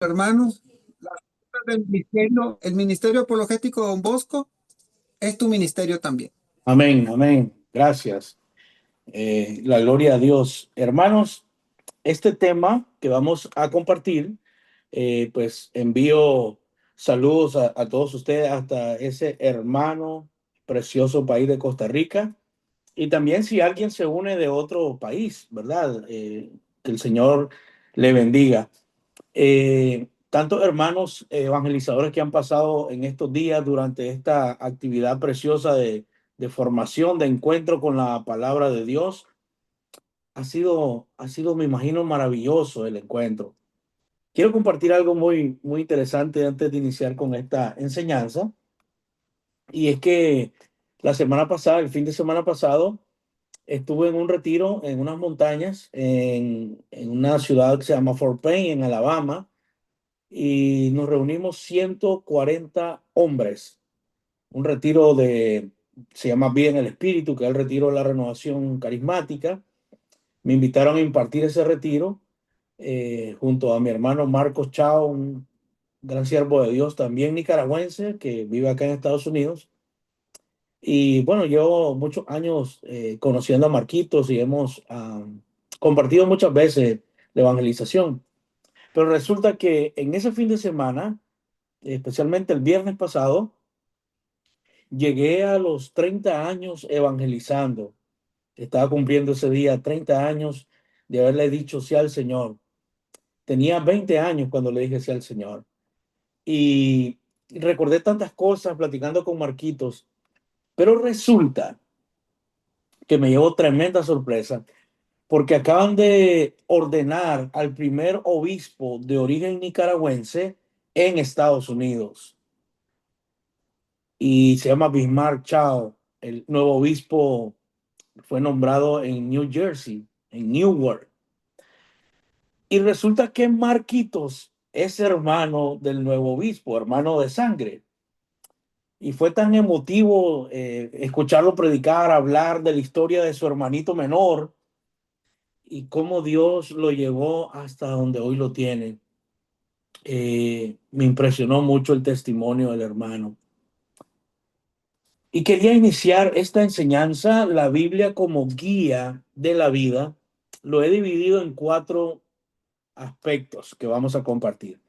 hermanos, el ministerio apologético Don Bosco es tu ministerio también. Amén, amén. Gracias. La gloria a Dios. Hermanos, este tema que vamos a compartir, pues envío saludos a todos ustedes hasta ese hermano precioso país de Costa Rica. Y también si alguien se une de otro país, ¿verdad? Que el Señor le bendiga. Tantos hermanos evangelizadores que han pasado en estos días durante esta actividad preciosa de formación, de encuentro con la palabra de Dios. Ha sido, me imagino, maravilloso el encuentro. Quiero compartir algo muy, muy interesante antes de iniciar con esta enseñanza. Y es que la semana pasada, el fin de semana pasado, estuve en un retiro en unas montañas en una ciudad que se llama Fort Payne, en Alabama, y nos reunimos 140 hombres. Un retiro se llama Vida en el Espíritu, que es el retiro de la renovación carismática. Me invitaron a impartir ese retiro junto a mi hermano Marcos Chao, un gran siervo de Dios, también nicaragüense, que vive acá en Estados Unidos. Y bueno, llevo muchos años conociendo a Marquitos y hemos compartido muchas veces la evangelización. Pero resulta que en ese fin de semana, especialmente el viernes pasado, llegué a los 30 años evangelizando. Estaba cumpliendo ese día 30 años de haberle dicho sí al Señor. Tenía 20 años cuando le dije sí al Señor. Y recordé tantas cosas platicando con Marquitos, pero resulta que me llevó tremenda sorpresa porque acaban de ordenar al primer obispo de origen nicaragüense en Estados Unidos. Y se llama Bismarck Chao. El nuevo obispo fue nombrado en New Jersey, en Newark. Y resulta que Marquitos es hermano del nuevo obispo, hermano de sangre. Y fue tan emotivo escucharlo predicar, hablar de la historia de su hermanito menor y cómo Dios lo llevó hasta donde hoy lo tiene. Me impresionó mucho el testimonio del hermano. Y quería iniciar esta enseñanza, la Biblia como guía de la vida. Lo he dividido en 4 aspectos que vamos a compartir.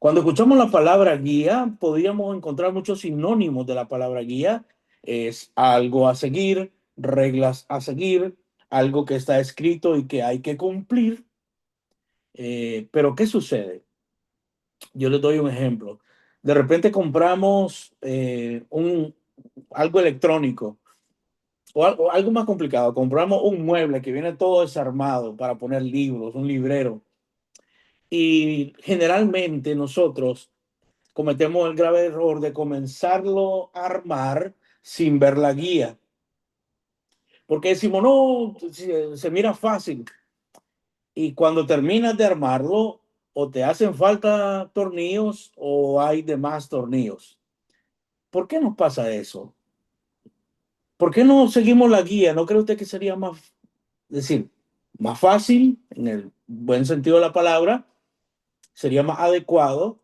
Cuando escuchamos la palabra guía, podríamos encontrar muchos sinónimos de la palabra guía. Es algo a seguir, reglas a seguir, algo que está escrito y que hay que cumplir. Pero ¿qué sucede? Yo les doy un ejemplo. De repente compramos algo electrónico o algo más complicado. Compramos un mueble que viene todo desarmado para poner libros, un librero. Y generalmente nosotros cometemos el grave error de comenzarlo a armar sin ver la guía. Porque decimos, no, se mira fácil. Y cuando terminas de armarlo, o te hacen falta tornillos o hay de más tornillos. ¿Por qué nos pasa eso? ¿Por qué no seguimos la guía? ¿No cree usted que sería más, decir, más fácil, en el buen sentido de la palabra? Sería más adecuado,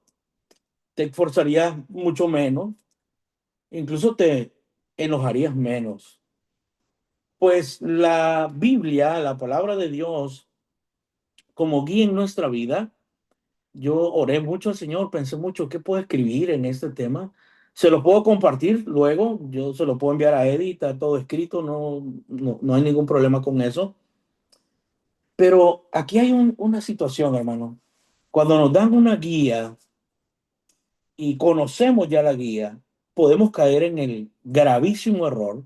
te esforzarías mucho menos, incluso te enojarías menos. Pues la Biblia, la palabra de Dios, como guía en nuestra vida, yo oré mucho al Señor, pensé mucho qué puedo escribir en este tema. Se lo puedo compartir luego, yo se lo puedo enviar a Edith, está todo escrito, no hay ningún problema con eso. Pero aquí hay una situación, hermano. Cuando nos dan una guía y conocemos ya la guía, podemos caer en el gravísimo error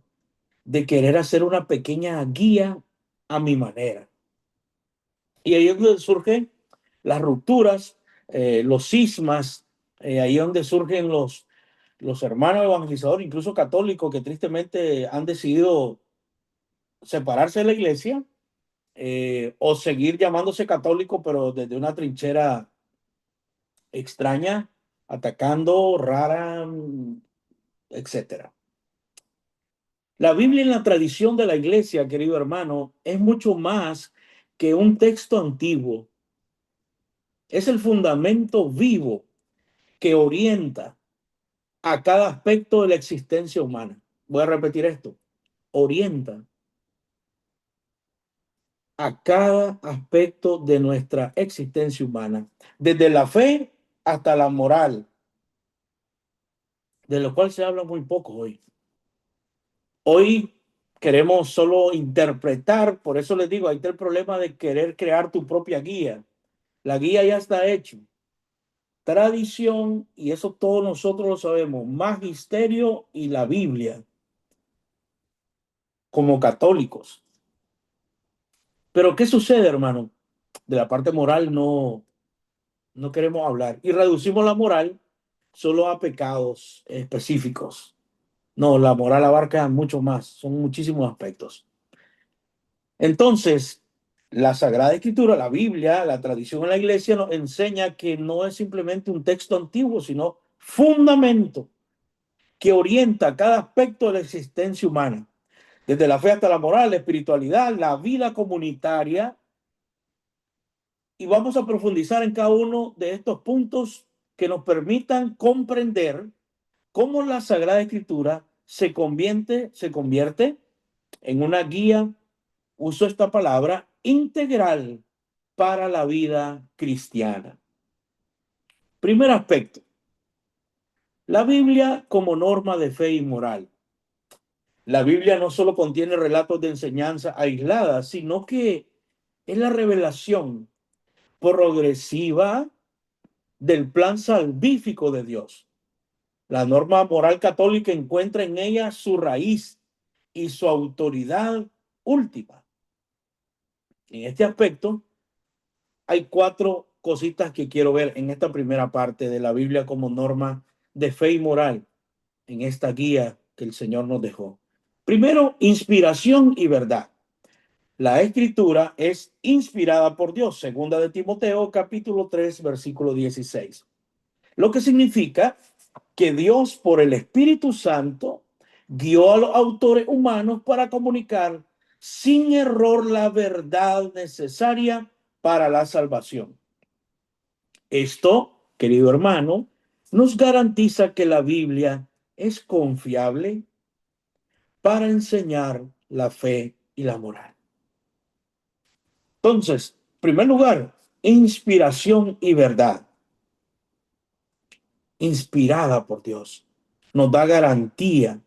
de querer hacer una pequeña guía a mi manera. Y ahí es donde surgen las rupturas, los cismas, ahí es donde surgen los hermanos evangelizadores, incluso católicos, que tristemente han decidido separarse de la iglesia o seguir llamándose católico, pero desde una trinchera extraña, atacando, rara, etcétera. La Biblia en la tradición de la iglesia, querido hermano, es mucho más que un texto antiguo. Es el fundamento vivo que orienta a cada aspecto de la existencia humana. Voy a repetir esto. Orienta a cada aspecto de nuestra existencia humana, desde la fe hasta la moral, de lo cual se habla muy poco hoy. Hoy queremos solo interpretar, por eso les digo, ahí está el problema de querer crear tu propia guía. La guía ya está hecha. Tradición, y eso todos nosotros lo sabemos, magisterio y la Biblia, como católicos. Pero ¿qué sucede, hermano? De la parte moral no queremos hablar y reducimos la moral solo a pecados específicos. No, la moral abarca mucho más, son muchísimos aspectos. Entonces, la Sagrada Escritura, la Biblia, la tradición en la iglesia nos enseña que no es simplemente un texto antiguo, sino fundamento que orienta cada aspecto de la existencia humana, desde la fe hasta la moral, la espiritualidad, la vida comunitaria. Y vamos a profundizar en cada uno de estos puntos que nos permitan comprender cómo la Sagrada Escritura se convierte en una guía, uso esta palabra, integral para la vida cristiana. Primer aspecto, la Biblia como norma de fe y moral. La Biblia no solo contiene relatos de enseñanza aisladas, sino que es la revelación progresiva del plan salvífico de Dios. La norma moral católica encuentra en ella su raíz y su autoridad última. En este aspecto, hay cuatro cositas que quiero ver en esta primera parte de la Biblia como norma de fe y moral, en esta guía que el Señor nos dejó. Primero, inspiración y verdad. La escritura es inspirada por Dios, segunda de Timoteo, capítulo 3, versículo 16. Lo que significa que Dios, por el Espíritu Santo, guió a los autores humanos para comunicar sin error la verdad necesaria para la salvación. Esto, querido hermano, nos garantiza que la Biblia es confiable para enseñar la fe y la moral. Entonces, en primer lugar, inspiración y verdad. Inspirada por Dios. Nos da garantía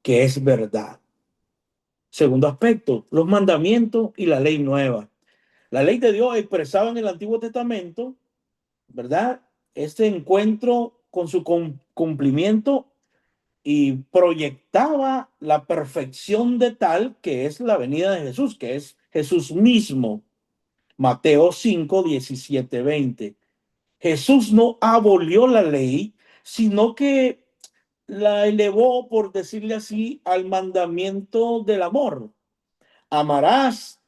que es verdad. Segundo aspecto, los mandamientos y la ley nueva. La ley de Dios expresada en el Antiguo Testamento, ¿verdad? Este encuentro con su cumplimiento y proyectaba la perfección de tal que es la venida de Jesús, que es Jesús mismo. Mateo 5, 17, 20. Jesús no abolió la ley, sino que la elevó, por decirle así, al mandamiento del amor. Amarás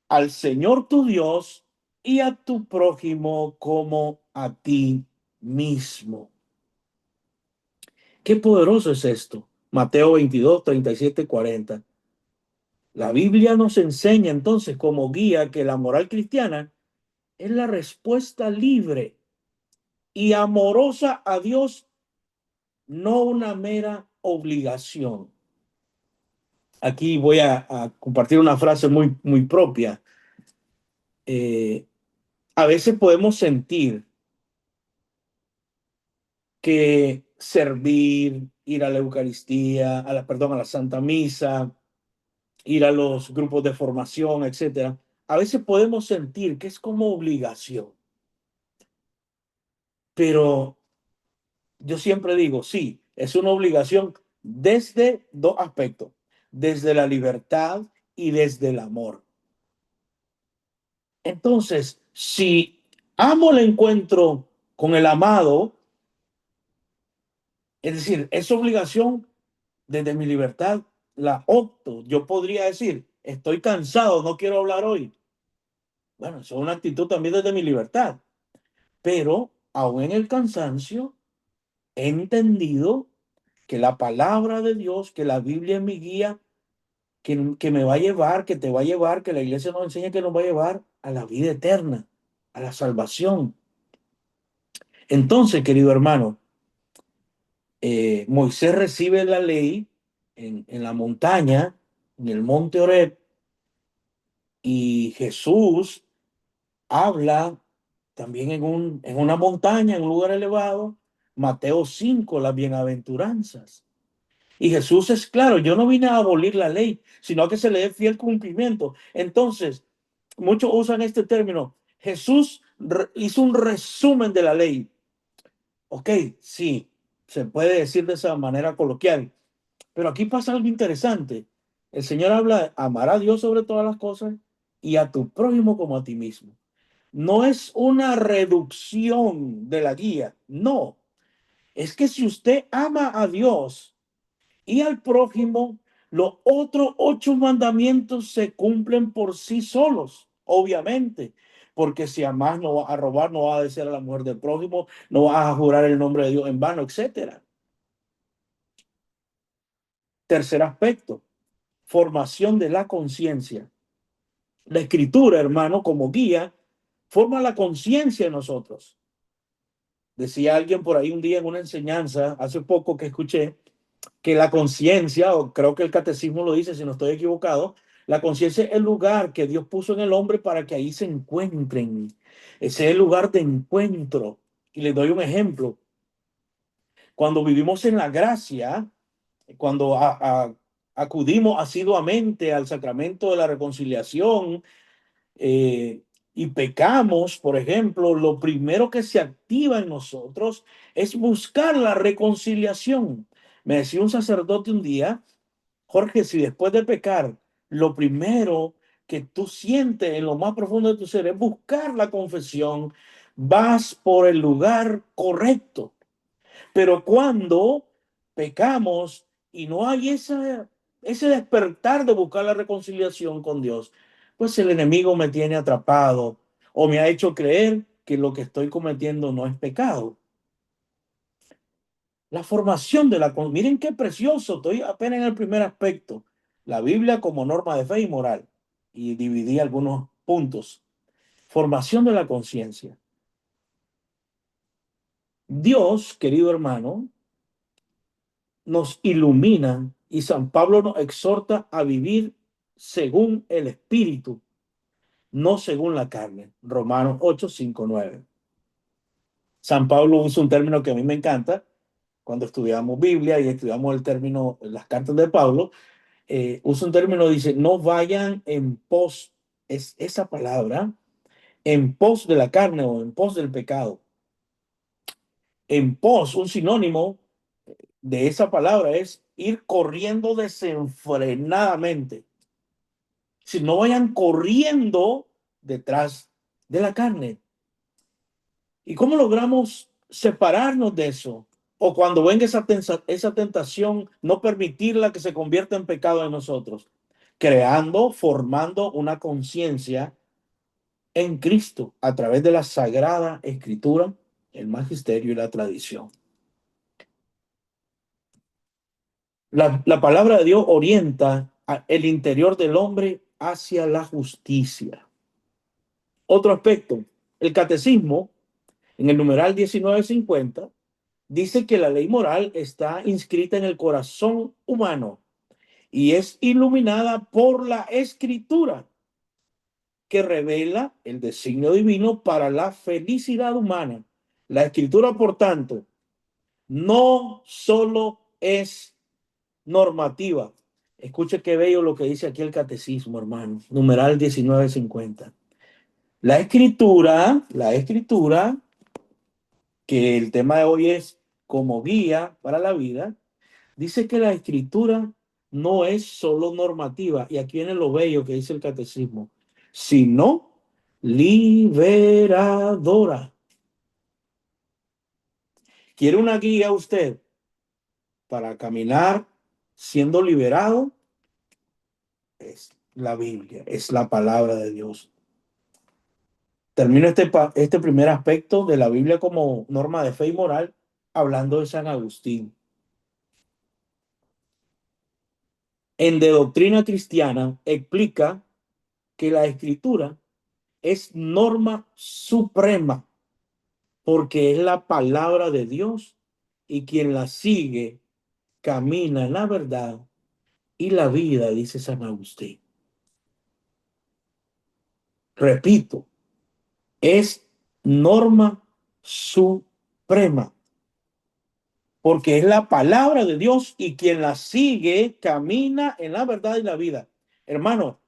al Señor tu Dios y a tu prójimo como a ti mismo. Qué poderoso es esto. Mateo 22, 37, 40. La Biblia nos enseña entonces como guía que la moral cristiana es la respuesta libre y amorosa a Dios, no una mera obligación. Aquí voy a compartir una frase muy propia. Eh, a veces podemos sentir que servir, ir a la Eucaristía, a la Santa Misa, ir a los grupos de formación, etcétera, a veces podemos sentir que es como obligación. Pero yo siempre digo, sí, es una obligación desde dos aspectos, desde la libertad y desde el amor. Entonces, si amo el encuentro con el amado, es decir, es obligación desde mi libertad, la opto. Yo podría decir, estoy cansado, no quiero hablar hoy. Bueno, eso es una actitud también desde mi libertad. Pero aún en el cansancio, he entendido que la palabra de Dios, que la Biblia es mi guía, que me va a llevar, que te va a llevar, que la iglesia nos enseña que nos va a llevar a la vida eterna, a la salvación. Entonces, querido hermano, Moisés recibe la ley en la montaña, en el monte Horeb, y Jesús habla también en una montaña, en un lugar elevado. Mateo 5, las bienaventuranzas. Y Jesús es claro, yo no vine a abolir la ley, sino a que se le dé fiel cumplimiento. Entonces, muchos usan este término. Jesús hizo un resumen de la ley. Ok, sí, se puede decir de esa manera coloquial, pero aquí pasa algo interesante. El Señor habla de amar a Dios sobre todas las cosas y a tu prójimo como a ti mismo. No es una reducción de la guía, no. Es que si usted ama a Dios y al prójimo, los otros 8 mandamientos se cumplen por sí solos, obviamente. Porque si amas, no vas a robar, no vas a desear a la mujer del prójimo, no vas a jurar el nombre de Dios en vano, etcétera. Tercer aspecto, formación de la conciencia. La escritura, hermano, como guía, forma la conciencia en nosotros. Decía alguien por ahí un día en una enseñanza, hace poco que escuché, que la conciencia, o creo que el catecismo lo dice si no estoy equivocado, la conciencia es el lugar que Dios puso en el hombre para que ahí se encuentren. Ese es el lugar de encuentro. Y les doy un ejemplo. Cuando vivimos en la gracia, cuando acudimos asiduamente al sacramento de la reconciliación, eh, y pecamos, por ejemplo, lo primero que se activa en nosotros es buscar la reconciliación. Me decía un sacerdote un día, Jorge, si después de pecar, lo primero que tú sientes en lo más profundo de tu ser es buscar la confesión, vas por el lugar correcto. Pero cuando pecamos y no hay ese despertar de buscar la reconciliación con Dios, pues el enemigo me tiene atrapado o me ha hecho creer que lo que estoy cometiendo no es pecado. La formación de la... Miren qué precioso, estoy apenas en el primer aspecto. La Biblia como norma de fe y moral. Y dividí algunos puntos. Formación de la conciencia. Dios, querido hermano, nos ilumina y San Pablo nos exhorta a vivir según el Espíritu, no según la carne. Romanos 8, 5, 9. San Pablo usa un término que a mí me encanta cuando estudiamos Biblia y estudiamos el término, las cartas de Pablo. Usa un término, dice, no vayan en pos, es esa palabra, en pos de la carne o en pos del pecado. En pos, un sinónimo de esa palabra es ir corriendo desenfrenadamente. Si no vayan corriendo detrás de la carne. ¿Y cómo logramos separarnos de eso? O cuando venga esa tentación, no permitirla que se convierta en pecado en nosotros. Creando, formando una conciencia en Cristo a través de la Sagrada Escritura, el magisterio y la tradición. La palabra de Dios orienta el interior del hombre hacia la justicia. Otro aspecto, el catecismo, en el numeral 1950, dice que la ley moral está inscrita en el corazón humano y es iluminada por la escritura que revela el designio divino para la felicidad humana. La escritura, por tanto, no solo es normativa. Escuche qué bello lo que dice aquí el catecismo, hermano. Numeral 1950. La escritura, que el tema de hoy es como guía para la vida, dice que la escritura no es solo normativa, y aquí viene lo bello que dice el catecismo, sino liberadora. ¿Quiere una guía usted para caminar siendo liberado? Es la Biblia, es la palabra de Dios. Termino este primer aspecto de la Biblia como norma de fe y moral hablando de San Agustín. En De Doctrina Cristiana explica que la escritura es norma suprema porque es la palabra de Dios y quien la sigue camina en la verdad y la vida, dice San Agustín. Repito, es norma suprema, porque es la palabra de Dios y quien la sigue camina en la verdad y la vida. Hermano,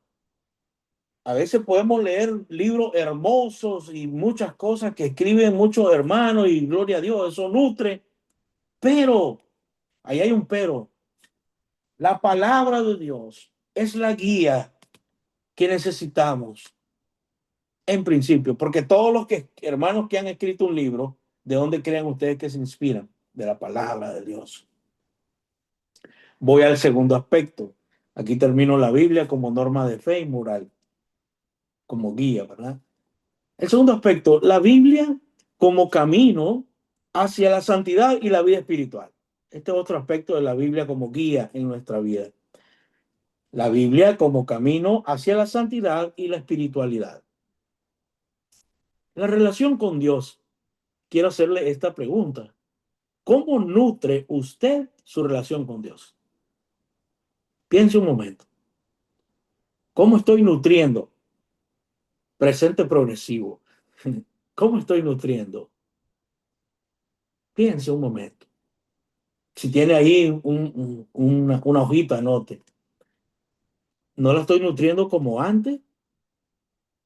a veces podemos leer libros hermosos y muchas cosas que escriben muchos hermanos y gloria a Dios, eso nutre, pero, ahí hay un pero, la palabra de Dios es la guía que necesitamos en principio, porque todos los hermanos que han escrito un libro, ¿de dónde creen ustedes que se inspiran? De la palabra de Dios. Voy al segundo aspecto. Aquí termino la Biblia como norma de fe y moral, como guía, ¿verdad? El segundo aspecto, la Biblia como camino hacia la santidad y la vida espiritual. Este es otro aspecto de la Biblia como guía en nuestra vida. La Biblia como camino hacia la santidad y la espiritualidad. La relación con Dios. Quiero hacerle esta pregunta. ¿Cómo nutre usted su relación con Dios? Piense un momento. ¿Cómo estoy nutriendo? Presente progresivo. ¿Cómo estoy nutriendo? Piense un momento. Si tiene ahí una hojita, anote. ¿No la estoy nutriendo como antes?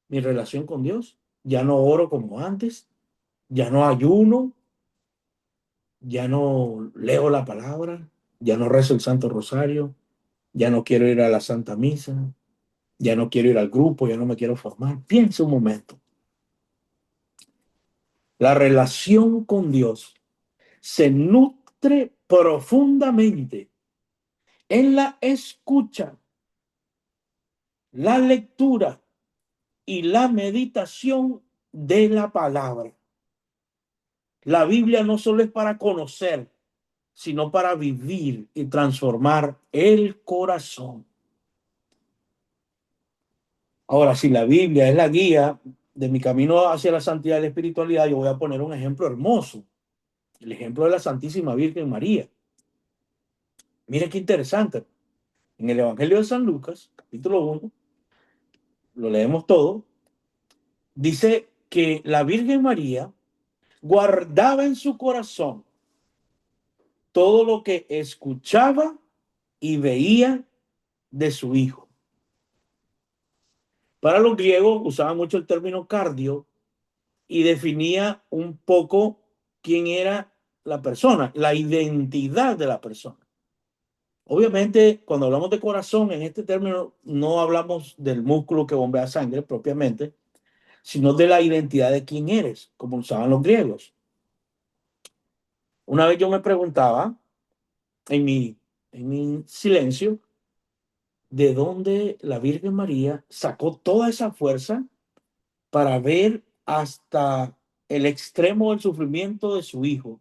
Mi relación con Dios. Ya no oro como antes. Ya no ayuno. Ya no leo la palabra. Ya no rezo el Santo Rosario. Ya no quiero ir a la Santa Misa. Ya no quiero ir al grupo. Ya no me quiero formar. Piense un momento. La relación con Dios se nutre profundamente en la escucha, la lectura y la meditación de la palabra. La Biblia no solo es para conocer, sino para vivir y transformar el corazón. Ahora, si la Biblia es la guía de mi camino hacia la santidad y la espiritualidad, yo voy a poner un ejemplo hermoso, el ejemplo de la Santísima Virgen María. Mire qué interesante. En el Evangelio de San Lucas, capítulo 1, lo leemos todo, dice que la Virgen María guardaba en su corazón todo lo que escuchaba y veía de su hijo. Para los griegos usaban mucho el término cardio y definía un poco quién era la persona, la identidad de la persona. Obviamente, cuando hablamos de corazón, en este término no hablamos del músculo que bombea sangre propiamente, sino de la identidad de quién eres, como usaban los griegos. Una vez yo me preguntaba, en mi silencio, de dónde la Virgen María sacó toda esa fuerza para ver hasta el extremo del sufrimiento de su hijo,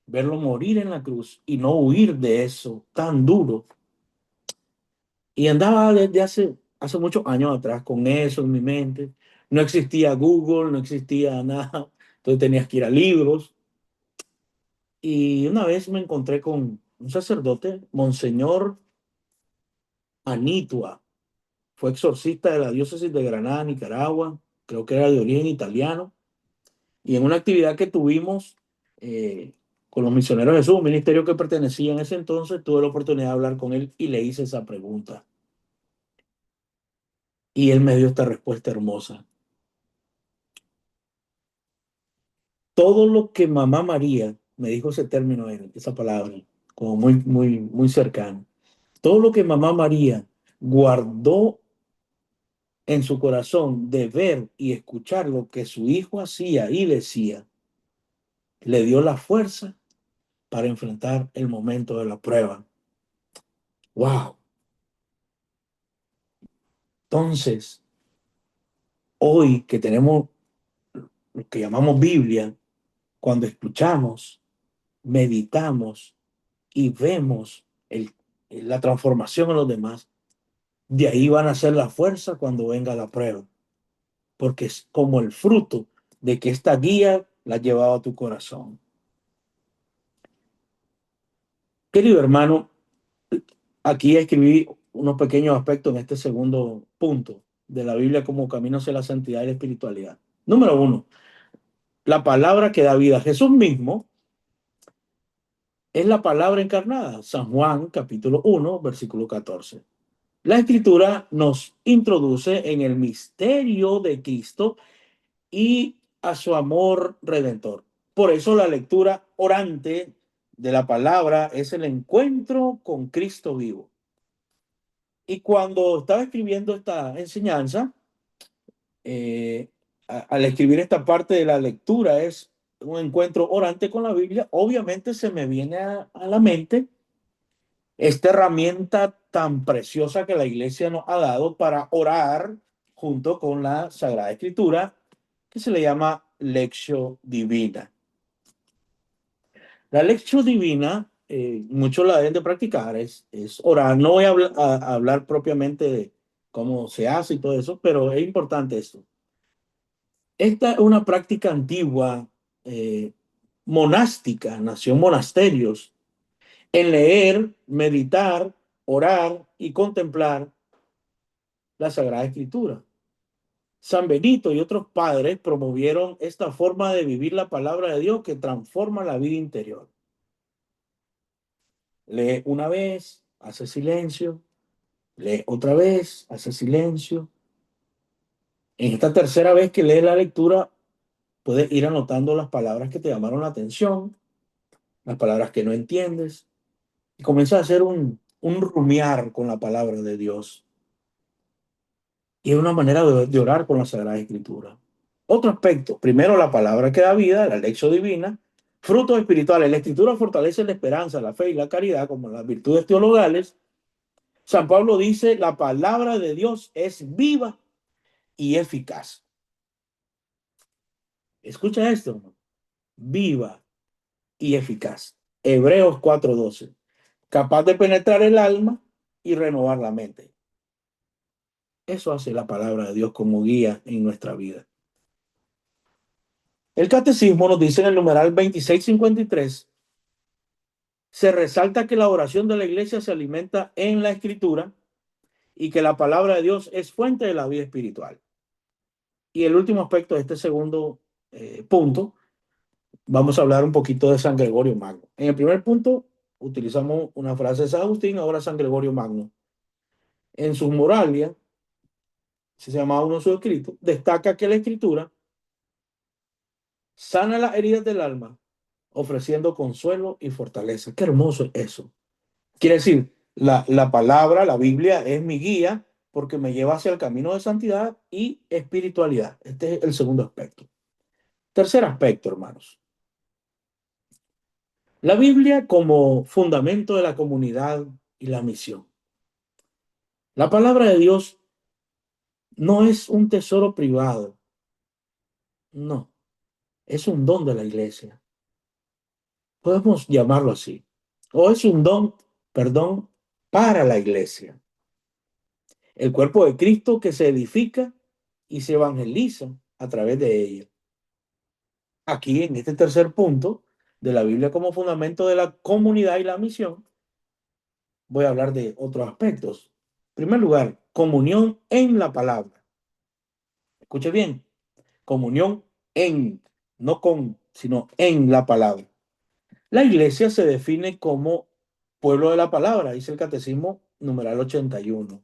verlo morir en la cruz y no huir de eso tan duro. Y andaba desde hace muchos años atrás con eso en mi mente. No existía Google, no existía nada. Entonces tenías que ir a libros. Y una vez me encontré con un sacerdote, Monseñor Anitua. Fue exorcista de la diócesis de Granada, Nicaragua. Creo que era de origen italiano. Y en una actividad que tuvimos con los misioneros de Jesús, un ministerio que pertenecía en ese entonces, tuve la oportunidad de hablar con él y le hice esa pregunta. Y él me dio esta respuesta hermosa. Todo lo que mamá María, me dijo ese término, esa palabra, como muy, muy, muy cercano. Todo lo que mamá María guardó en su corazón de ver y escuchar lo que su hijo hacía y decía, le dio la fuerza para enfrentar el momento de la prueba. ¡Wow! Entonces, hoy que tenemos lo que llamamos Biblia, cuando escuchamos, meditamos y vemos la transformación en los demás, de ahí van a ser la fuerza cuando venga la prueba, porque es como el fruto de que esta guía la has llevado a tu corazón. Querido hermano, aquí escribí unos pequeños aspectos en este segundo punto de la Biblia como camino hacia la santidad y la espiritualidad. Número uno, la palabra que da vida. Jesús mismo es la palabra encarnada. San Juan, capítulo 1, versículo 14. La escritura nos introduce en el misterio de Cristo y a su amor redentor. Por eso la lectura orante de la palabra es el encuentro con Cristo vivo. Y cuando estaba escribiendo esta enseñanza, al escribir esta parte de la lectura es un encuentro orante con la Biblia, obviamente se me viene a la mente esta herramienta tan preciosa que la iglesia nos ha dado para orar junto con la Sagrada Escritura, que se le llama Lectio Divina. La Lectio Divina, muchos la deben de practicar, es orar. No voy a hablar propiamente de cómo se hace y todo eso, pero es importante esto. Esta es una práctica antigua, eh, monástica, nació en monasterios, en leer, meditar, orar y contemplar la Sagrada Escritura. San Benito y otros padres promovieron esta forma de vivir la palabra de Dios que transforma la vida interior. Lee una vez, hace silencio, lee otra vez, hace silencio. En esta tercera vez que lees la lectura, puedes ir anotando las palabras que te llamaron la atención, las palabras que no entiendes, y comienzas a hacer un rumiar con la palabra de Dios. Y es una manera de orar con la Sagrada Escritura. Otro aspecto, primero la palabra que da vida, la lección divina, frutos espirituales. La Escritura fortalece la esperanza, la fe y la caridad como las virtudes teologales. San Pablo dice, la palabra de Dios es viva y eficaz. Escucha esto, viva y eficaz. Hebreos 4:12, capaz de penetrar el alma y renovar la mente. Eso hace la palabra de Dios como guía en nuestra vida. El catecismo nos dice en el numeral 2653, se resalta que la oración de la iglesia se alimenta en la escritura y que la palabra de Dios es fuente de la vida espiritual. Y el último aspecto de este segundo punto, vamos a hablar un poquito de San Gregorio Magno. En el primer punto, utilizamos una frase de San Agustín, ahora San Gregorio Magno. En sus Moralia, se llama uno de sus escritos, destaca que la escritura sana las heridas del alma, ofreciendo consuelo y fortaleza. Qué hermoso es eso. Quiere decir, la palabra, la Biblia es mi guía porque me lleva hacia el camino de santidad y espiritualidad. Este es el segundo aspecto. Tercer aspecto, hermanos. La Biblia como fundamento de la comunidad y la misión. La palabra de Dios no es un tesoro privado, no, es un don de la iglesia. Podemos llamarlo así. O es un don, perdón, para la iglesia. El cuerpo de Cristo que se edifica y se evangeliza a través de ella. Aquí, en este tercer punto de la Biblia como fundamento de la comunidad y la misión, voy a hablar de otros aspectos. En primer lugar, comunión en la palabra. Escuche bien, comunión en, no con, sino en la palabra. La iglesia se define como pueblo de la palabra, dice el Catecismo numeral 81,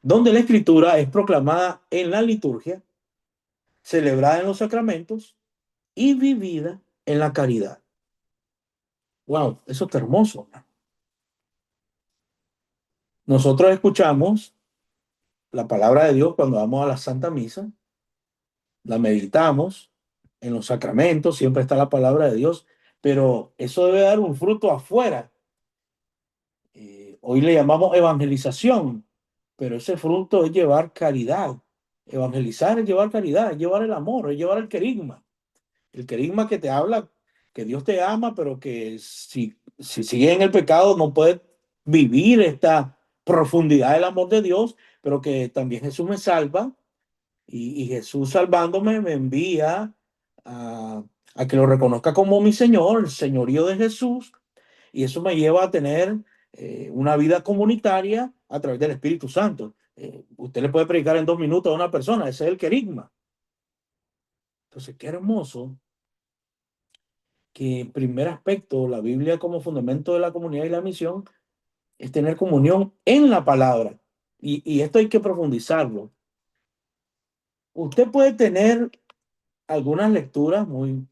donde la escritura es proclamada en la liturgia, celebrada en los sacramentos y vivida en la caridad. Wow, eso está hermoso. Nosotros escuchamos la palabra de Dios cuando vamos a la Santa Misa, la meditamos en los sacramentos, siempre está la palabra de Dios, pero eso debe dar un fruto afuera. Hoy le llamamos evangelización, pero ese fruto es llevar caridad. Evangelizar es llevar caridad, es llevar el amor, es llevar el querigma. El querigma que te habla que Dios te ama, pero que si sigue en el pecado no puedes vivir esta profundidad del amor de Dios, pero que también Jesús me salva Y Jesús salvándome me envía a, a que lo reconozca como mi Señor, el señorío de Jesús, y eso me lleva a tener una vida comunitaria a través del Espíritu Santo. Usted le puede predicar en 2 minutos a una persona, ese es el querigma. Entonces, qué hermoso que, primer aspecto, la Biblia como fundamento de la comunidad y la misión es tener comunión en la palabra. Y esto hay que profundizarlo. Usted puede tener algunas lecturas muy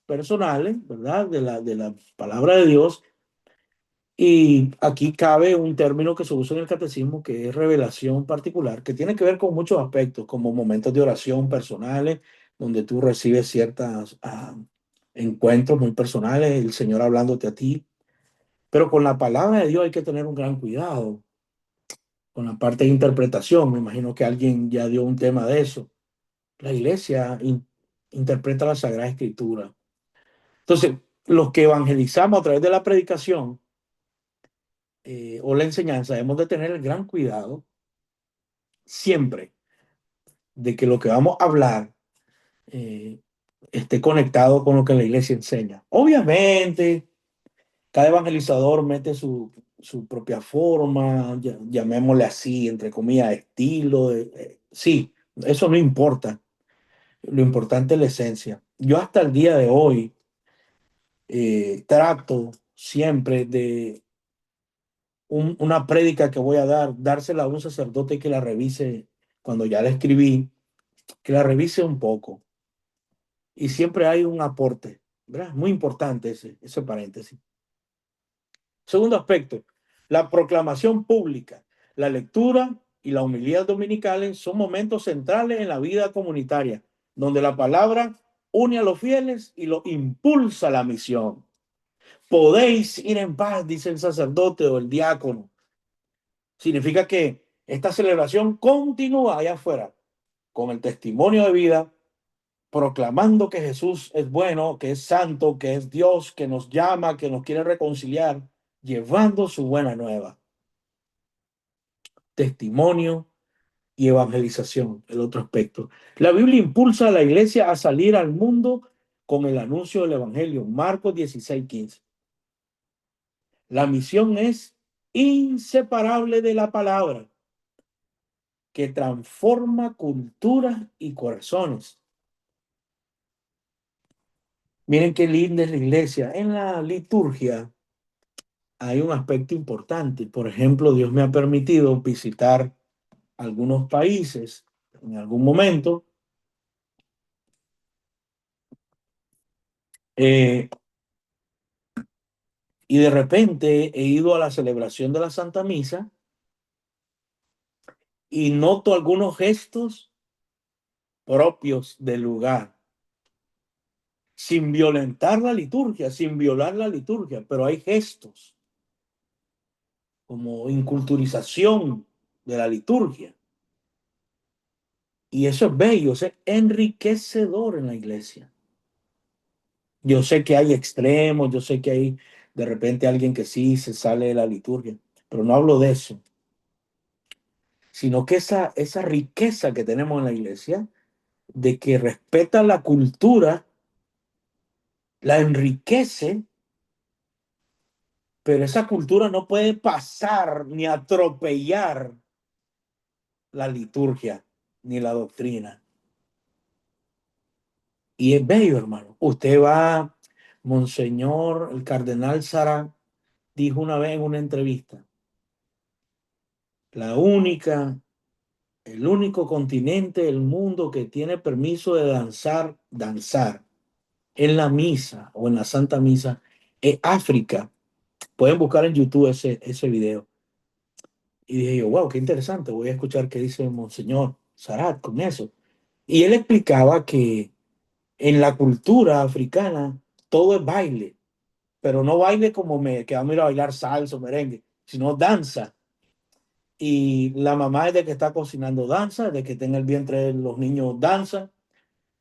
personales, ¿verdad? De la palabra de Dios. Y aquí cabe un término que se usa en el catecismo, que es revelación particular, que tiene que ver con muchos aspectos, como momentos de oración personales, donde tú recibes ciertos encuentros muy personales, el Señor hablándote a ti. Pero con la palabra de Dios hay que tener un gran cuidado, con la parte de interpretación. Me imagino que alguien ya dio un tema de eso. La iglesia interpreta la Sagrada Escritura. Entonces, los que evangelizamos a través de la predicación o la enseñanza, debemos de tener el gran cuidado siempre de que lo que vamos a hablar eh, esté conectado con lo que la iglesia enseña. Obviamente, cada evangelizador mete su propia forma, llamémosle así, entre comillas, estilo. Sí, eso no importa. Lo importante es la esencia. Yo hasta el día de hoy trato siempre de una prédica que voy a dársela a un sacerdote que la revise cuando ya la escribí, que la revise un poco. Y siempre hay un aporte, ¿verdad? Muy importante ese paréntesis. Segundo aspecto, la proclamación pública, la lectura y la homilía dominicales son momentos centrales en la vida comunitaria, donde la palabra une a los fieles y los impulsa a la misión. Podéis ir en paz, dice el sacerdote o el diácono. Significa que esta celebración continúa allá afuera con el testimonio de vida, proclamando que Jesús es bueno, que es santo, que es Dios, que nos llama, que nos quiere reconciliar, llevando su buena nueva. Testimonio y evangelización, el otro aspecto. La Biblia impulsa a la iglesia a salir al mundo con el anuncio del evangelio. Marcos 16:15. La misión es inseparable de la palabra que transforma culturas y corazones. Miren qué linda es la iglesia. En la liturgia hay un aspecto importante. Por ejemplo, Dios me ha permitido visitar algunos países en algún momento. Eh, y de repente he ido a la celebración de la Santa Misa y noto algunos gestos propios del lugar, sin violentar la liturgia, sin violar la liturgia, pero hay gestos como inculturización de la liturgia. Y eso es bello, es enriquecedor en la iglesia. Yo sé que hay extremos, yo sé que hay de repente alguien que sí se sale de la liturgia, pero no hablo de eso, sino que esa riqueza que tenemos en la iglesia, de que respeta la cultura, la enriquece, pero esa cultura no puede pasar ni atropellar la liturgia ni la doctrina. Y es bello, hermano. Usted va, Monseñor, el cardenal Sara dijo una vez en una entrevista, la única, el único continente del mundo que tiene permiso de danzar en la misa o en la Santa Misa es África. Pueden buscar en YouTube ese video. Y dije yo, wow, qué interesante, voy a escuchar qué dice Monseñor Sarat con eso. Y él explicaba que en la cultura africana todo es baile, pero no baile como que vamos a ir a bailar salsa o merengue, sino danza. Y la mamá es de que está cocinando danza, de que tenga el vientre de los niños danza.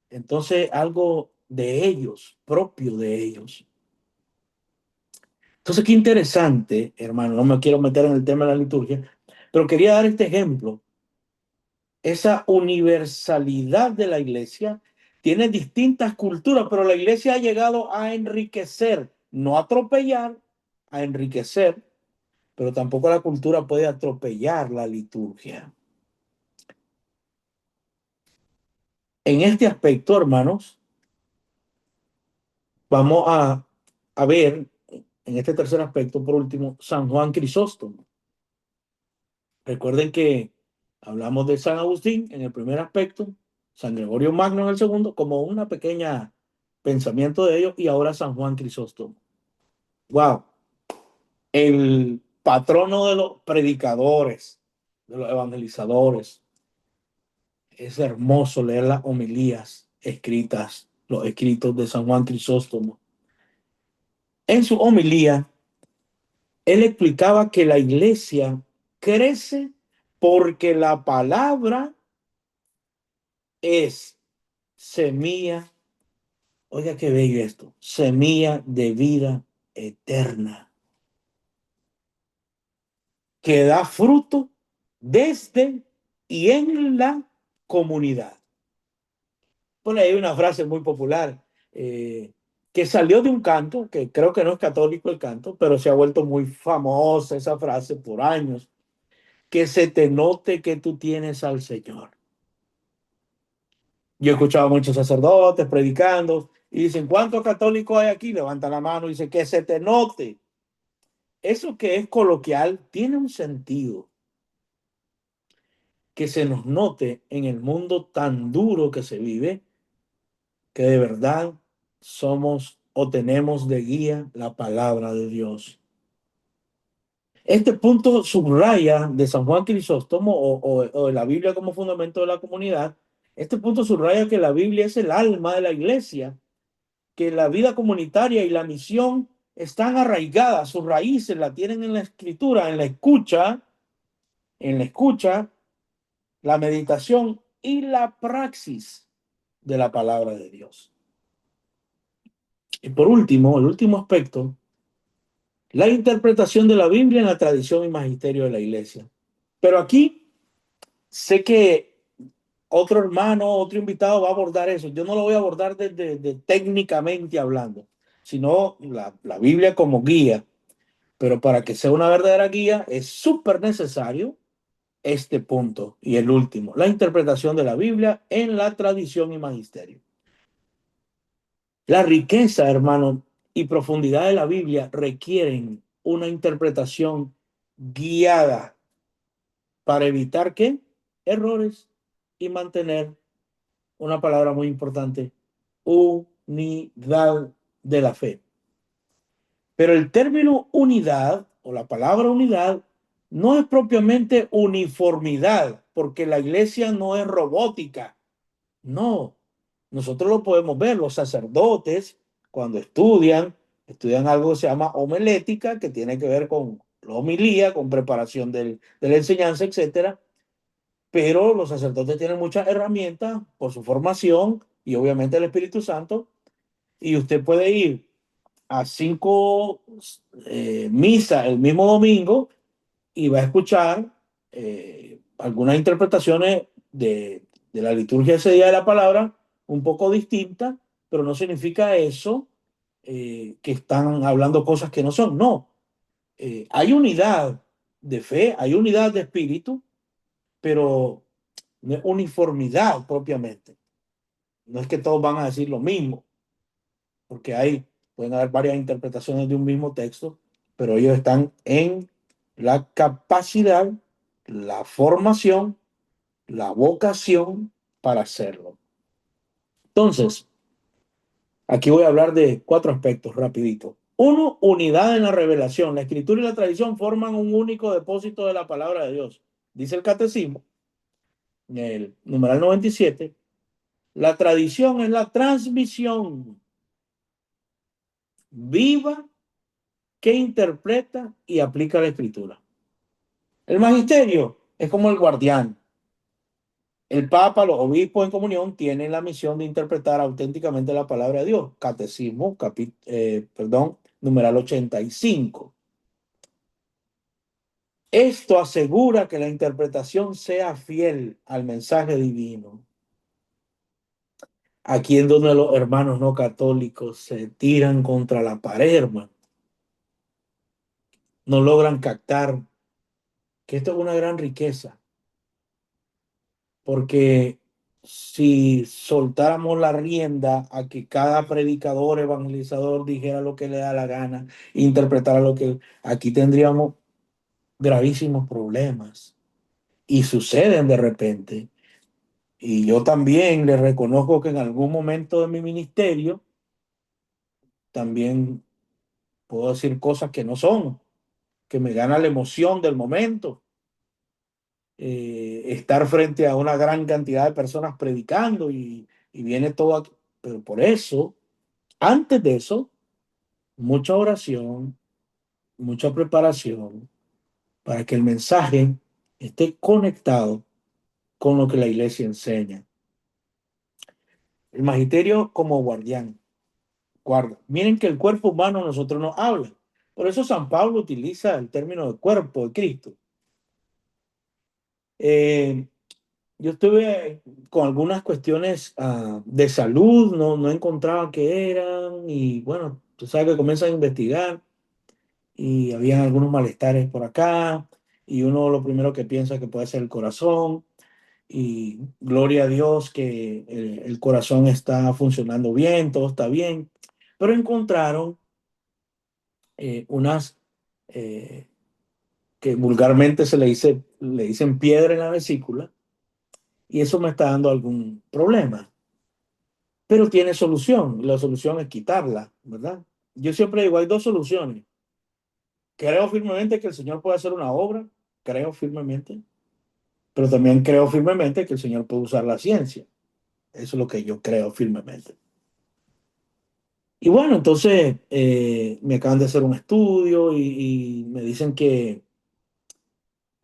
Entonces, algo de ellos, propio de ellos. Entonces, qué interesante, hermano, no me quiero meter en el tema de la liturgia, pero quería dar este ejemplo. esa universalidad de la iglesia. Tiene distintas culturas, pero la iglesia ha llegado a enriquecer, no a atropellar, a enriquecer, pero tampoco la cultura puede atropellar la liturgia. En este aspecto, hermanos, vamos a ver, en este tercer aspecto, por último, San Juan Crisóstomo. Recuerden que hablamos de San Agustín en el primer aspecto, San Gregorio Magno en el segundo, como una pequeña pensamiento de ellos, y ahora San Juan Crisóstomo. ¡Wow! El patrono de los predicadores, de los evangelizadores. Es hermoso leer las homilías escritas, los escritos de San Juan Crisóstomo. En su homilía, él explicaba que la iglesia crece porque la palabra es semilla, oiga qué bello esto, semilla de vida eterna, que da fruto desde y en la comunidad. Por ahí hay una frase muy popular que salió de un canto, que creo que no es católico el canto, pero se ha vuelto muy famosa esa frase por años, que se te note que tú tienes al Señor. Yo he escuchado a muchos sacerdotes predicando y dicen, ¿cuántos católicos hay aquí? Levantan la mano y dicen, que se te note. Eso que es coloquial tiene un sentido. Que se nos note en el mundo tan duro que se vive, que de verdad somos o tenemos de guía la palabra de Dios. Este punto subraya de San Juan Crisóstomo o de la Biblia como fundamento de la comunidad. Este punto subraya que la Biblia es el alma de la iglesia, que la vida comunitaria y la misión están arraigadas, sus raíces la tienen en la escritura, en la escucha, la meditación y la praxis de la palabra de Dios. Y por último, el último aspecto, la interpretación de la Biblia en la tradición y magisterio de la iglesia. Pero aquí sé que otro hermano, otro invitado va a abordar eso. Yo no lo voy a abordar desde técnicamente hablando, sino la Biblia como guía. Pero para que sea una verdadera guía es súper necesario este punto y el último, la interpretación de la Biblia en la tradición y magisterio. La riqueza, hermano, y profundidad de la Biblia requieren una interpretación guiada para evitar ¿qué? Errores y mantener una palabra muy importante, unidad de la fe. Pero el término unidad o la palabra unidad no es propiamente uniformidad, porque la iglesia no es robótica. No, nosotros lo podemos ver, los sacerdotes cuando estudian algo que se llama homilética, que tiene que ver con la homilía, con preparación de la enseñanza, etcétera. Pero los sacerdotes tienen muchas herramientas por su formación y obviamente el Espíritu Santo. Y usted puede ir a 5 misas el mismo domingo y va a escuchar algunas interpretaciones de la liturgia ese día de la palabra un poco distintas, pero no significa eso que están hablando cosas que no son. No, hay unidad de fe, hay unidad de espíritu, pero no es uniformidad propiamente. No es que todos van a decir lo mismo, porque pueden haber varias interpretaciones de un mismo texto, pero ellos están en la capacidad, la formación, la vocación para hacerlo. Entonces, aquí voy a hablar de 4 aspectos rapidito. Uno, unidad en la revelación. La escritura y la tradición forman un único depósito de la palabra de Dios. Dice el catecismo, en el numeral 97, la tradición es la transmisión viva que interpreta y aplica la escritura. El magisterio es como el guardián. El Papa, los obispos en comunión tienen la misión de interpretar auténticamente la palabra de Dios. Catecismo, numeral 85. Esto asegura que la interpretación sea fiel al mensaje divino. Aquí es donde los hermanos no católicos se tiran contra la pared, hermano. No logran captar que esto es una gran riqueza, porque si soltáramos la rienda a que cada predicador, evangelizador dijera lo que le da la gana, interpretara lo que aquí tendríamos gravísimos problemas y suceden de repente. Y yo también le reconozco que en algún momento de mi ministerio también puedo decir cosas que no son, que me gana la emoción del momento. Estar frente a una gran cantidad de personas predicando y viene todo aquí. Pero por eso, antes de eso, mucha oración, mucha preparación para que el mensaje esté conectado con lo que la iglesia enseña. El magisterio como guardián, guarda. Miren que el cuerpo humano nosotros nos habla. Por eso San Pablo utiliza el término de cuerpo de Cristo. Eh, yo estuve con algunas cuestiones de salud, no encontraba qué eran y bueno, tú sabes que comienzan a investigar y habían algunos malestares por acá y uno lo primero que piensa que puede ser el corazón y gloria a Dios que el corazón está funcionando bien, todo está bien, pero encontraron unas eh, que vulgarmente le dicen piedra en la vesícula y eso me está dando algún problema. Pero tiene solución. La solución es quitarla, ¿verdad? Yo siempre digo, hay dos soluciones. Creo firmemente que el Señor puede hacer una obra, creo firmemente, pero también creo firmemente que el Señor puede usar la ciencia. Eso es lo que yo creo firmemente. Y bueno, entonces me acaban de hacer un estudio y me dicen que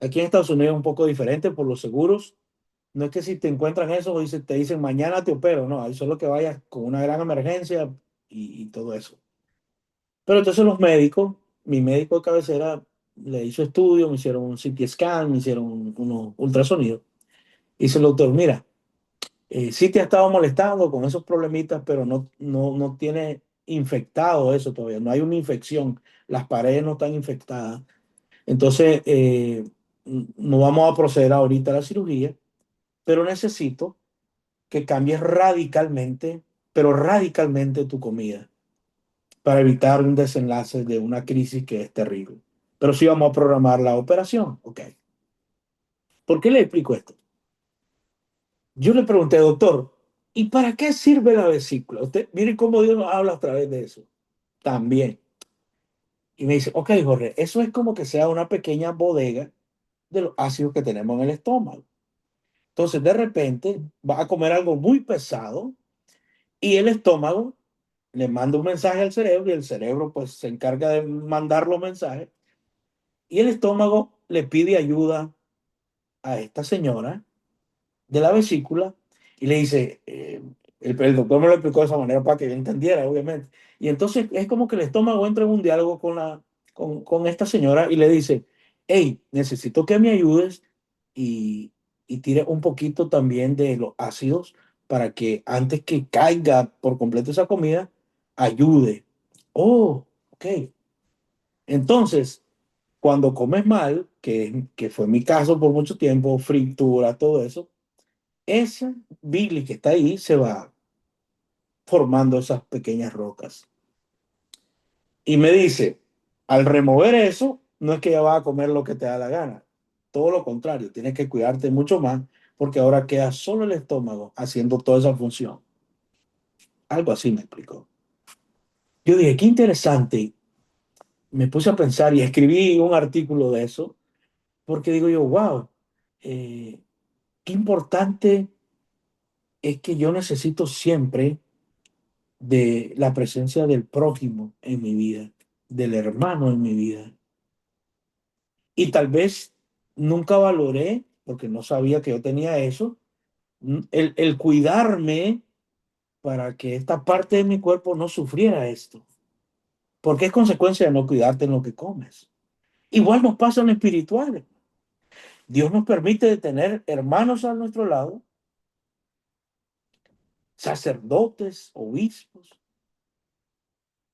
aquí en Estados Unidos es un poco diferente por los seguros. No es que si te encuentran eso, te dicen mañana te opero, no, ahí solo que vayas con una gran emergencia y todo eso. Pero entonces los médicos, mi médico de cabecera le hizo estudio, me hicieron un CT scan, me hicieron unos ultrasonidos. Y dice el doctor, mira, sí te ha estado molestando con esos problemitas, pero no tiene infectado eso todavía, no hay una infección, las paredes no están infectadas. Entonces, no vamos a proceder ahorita a la cirugía, pero necesito que cambies radicalmente, pero radicalmente tu comida para evitar un desenlace de una crisis que es terrible. Pero sí vamos a programar la operación. Ok. ¿Por qué le explico esto? Yo le pregunté, doctor, ¿y para qué sirve la vesícula? Usted, mire cómo Dios nos habla a través de eso. También. Y me dice, ok, Jorge, eso es como que sea una pequeña bodega de los ácidos que tenemos en el estómago. Entonces, de repente, va a comer algo muy pesado y el estómago le manda un mensaje al cerebro y el cerebro pues se encarga de mandar los mensajes y el estómago le pide ayuda a esta señora de la vesícula y le dice, el doctor me lo explicó de esa manera para que yo entendiera, obviamente. Y entonces es como que el estómago entra en un diálogo con esta señora y le dice, hey, necesito que me ayudes y tire un poquito también de los ácidos para que antes que caiga por completo esa comida, ayude. Oh, ok. Entonces, cuando comes mal, que fue mi caso por mucho tiempo, fritura, todo eso, esa bili que está ahí se va formando esas pequeñas rocas. Y me dice, al remover eso, no es que ya vas a comer lo que te da la gana. Todo lo contrario, tienes que cuidarte mucho más porque ahora queda solo el estómago haciendo toda esa función. Algo así me explicó. Yo dije, qué interesante. Me puse a pensar y escribí un artículo de eso porque digo yo, wow, eh, qué importante es que yo necesito siempre de la presencia del prójimo en mi vida, del hermano en mi vida. Y tal vez nunca valoré, porque no sabía que yo tenía eso, el cuidarme para que esta parte de mi cuerpo no sufriera esto. Porque es consecuencia de no cuidarte en lo que comes. Igual nos pasa en lo espiritual. Dios nos permite tener hermanos a nuestro lado, sacerdotes, obispos,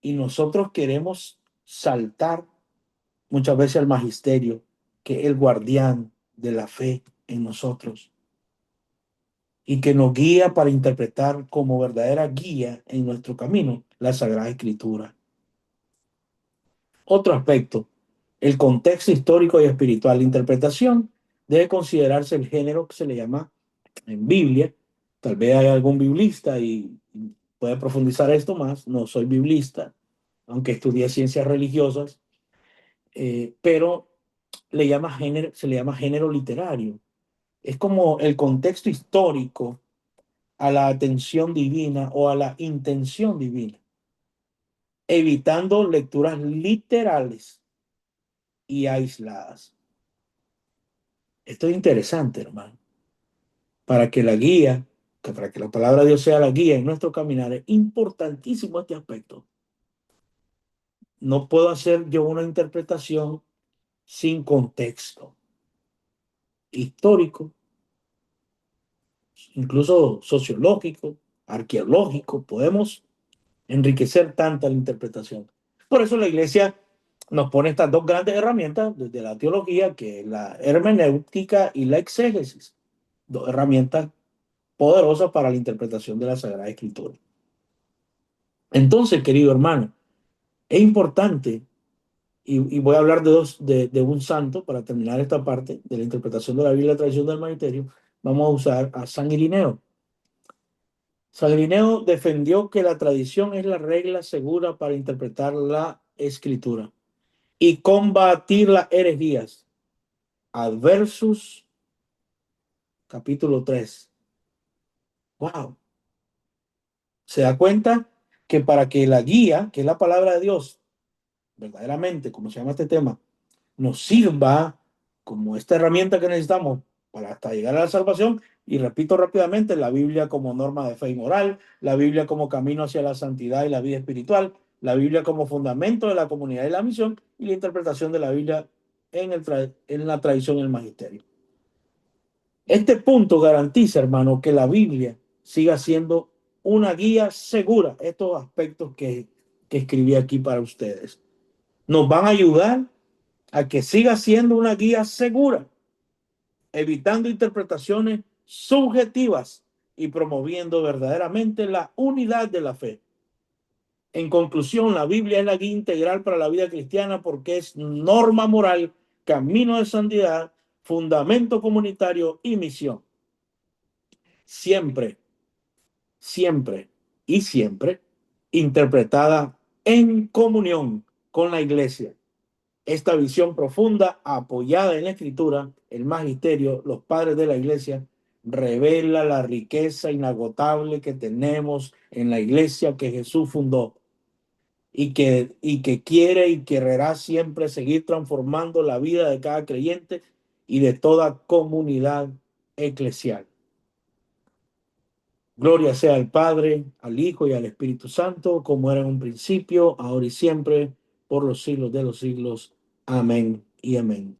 y nosotros queremos saltar muchas veces al magisterio, que es el guardián de la fe en nosotros y que nos guía para interpretar como verdadera guía en nuestro camino la Sagrada Escritura. Otro aspecto, el contexto histórico y espiritual. La interpretación debe considerarse el género que se le llama en Biblia. Tal vez hay algún biblista y puede profundizar esto más. No soy biblista, aunque estudié ciencias religiosas, pero se le llama género literario. Es como el contexto histórico a la atención divina o a la intención divina, evitando lecturas literales y aisladas. Esto es interesante, hermano. Para que la guía, para que la palabra de Dios sea la guía en nuestro caminar, es importantísimo este aspecto. No puedo hacer yo una interpretación sin contexto histórico, incluso sociológico, arqueológico. Podemos enriquecer tanta la interpretación. Por eso la iglesia nos pone estas dos grandes herramientas desde la teología, que es la hermenéutica y la exégesis. Dos herramientas poderosas para la interpretación de la Sagrada Escritura. Entonces, querido hermano, es importante, y voy a hablar de un santo para terminar esta parte de la interpretación de la Biblia, la tradición del magisterio. Vamos a usar a San Irineo. San Irineo defendió que la tradición es la regla segura para interpretar la Escritura y combatir las herejías. Adversus, capítulo 3. Wow. Se da cuenta que para que la guía, que es la palabra de Dios, verdaderamente, como se llama este tema, nos sirva como esta herramienta que necesitamos para hasta llegar a la salvación. Y repito rápidamente, la Biblia como norma de fe y moral, la Biblia como camino hacia la santidad y la vida espiritual, la Biblia como fundamento de la comunidad y la misión, y la interpretación de la Biblia en la tradición y el magisterio. Este punto garantiza, hermano, que la Biblia siga siendo una guía segura. Estos aspectos que escribí aquí para ustedes nos van a ayudar a que siga siendo una guía segura, evitando interpretaciones subjetivas y promoviendo verdaderamente la unidad de la fe. En conclusión, la Biblia es la guía integral para la vida cristiana porque es norma moral, camino de santidad, fundamento comunitario y misión. Siempre, siempre y siempre interpretada en comunión con la iglesia. Esta visión profunda, apoyada en la Escritura, el magisterio, los padres de la iglesia, revela la riqueza inagotable que tenemos en la iglesia que Jesús fundó y que quiere y querrá siempre seguir transformando la vida de cada creyente y de toda comunidad eclesial. Gloria sea al Padre, al Hijo y al Espíritu Santo, como era en un principio, ahora y siempre, por los siglos de los siglos. Amén y amén.